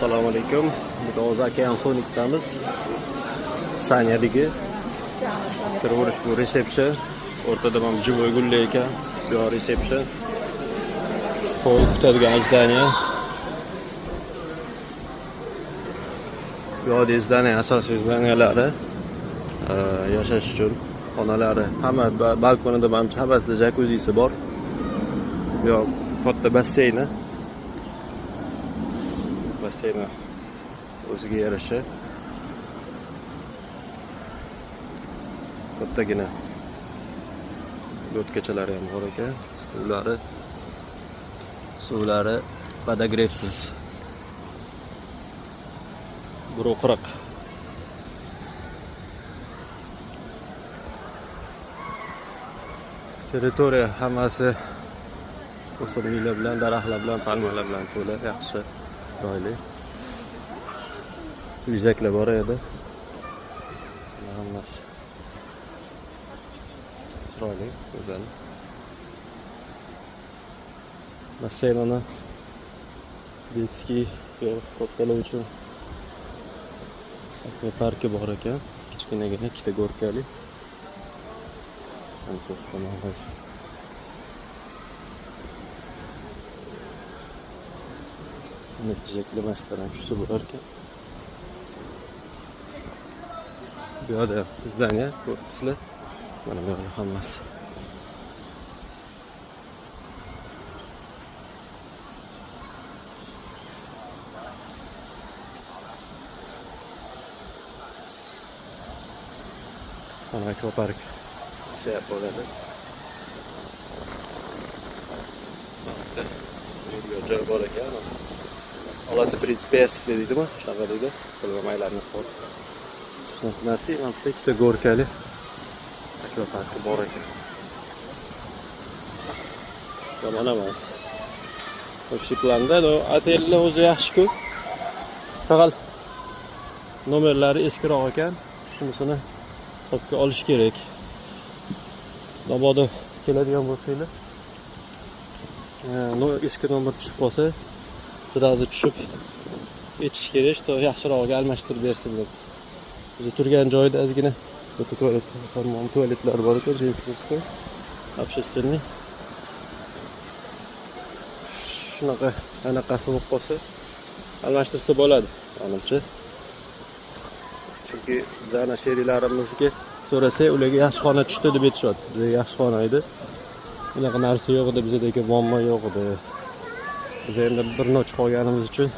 Assalomu alaykum. Biz Okean Sonic'damiz. Saniyadagi kiraverish bu resepsiya. O'rtada ham jivoy gulli ekan. Bu resepsiya. Poyezd kutadigan zdaniya. Bu zdaniya asosiy zdaniyalari yashash uchun xonalari. Hamma balkonida ham hammasida jakuzzisi bor. Yo katta basseyni. Basseyni o'ziga yarasha kattagina yo'tkachalari ham bor ekan. Suvlari podogrevsiz. Buruqroq. Territoriya hammasi o'simliklar bilan, daraxtlar bilan, palmalar bilan to'la, yaxshi, chiroyli. Yuzaklar bor edi. Hammasi chiroyli, go'zal. Basseynni detskiy kattalar uchun parki bor ekan. Kichkinagina ikkita go'rkali. Sanko'stamaymiz. Netijali mashqalar tushsa bo'lar ekan. Bu yerda zdaniya ko'ribsizlar. Mana bu yerda hammasi. Mana akvapark sayr bo'ladi. Bu joy bor ekan. Olasi prinsipes deydimi? Shunaqa deydi. Bilmaylarni qo'l. Shunaqa narsa ham bitta ikkita go'rkali akvaparki bor ekan. Yomon emas. Общий planda otellar o'zi yaxshi-ku. Saqal nomerlari eskiroq ekan. Shunisini hisobga olish kerak. Mabodo keladigan bo'lsanglar, eski nomer tushib qolsa, sirazi tushib etish kerak, to yaxshirog'iga almashtirib bersin deb. Biz turgan joyda ozgina bitta tualet, hammom tualetlar bor ekan, jinsiy общественный. Shunaqa anaqasi bo'lib qolsa, almashtirsa bo'ladi, menimcha. Chunki jana sherilarimizga so'rasak, ularga yaxshi xona tushdi deb aytishadi. Bizga yaxshi xona edi. Bunaqa narsa yo'q edi, bizdagi muammo yo'q edi. Biz endi bir noch qolganimiz uchun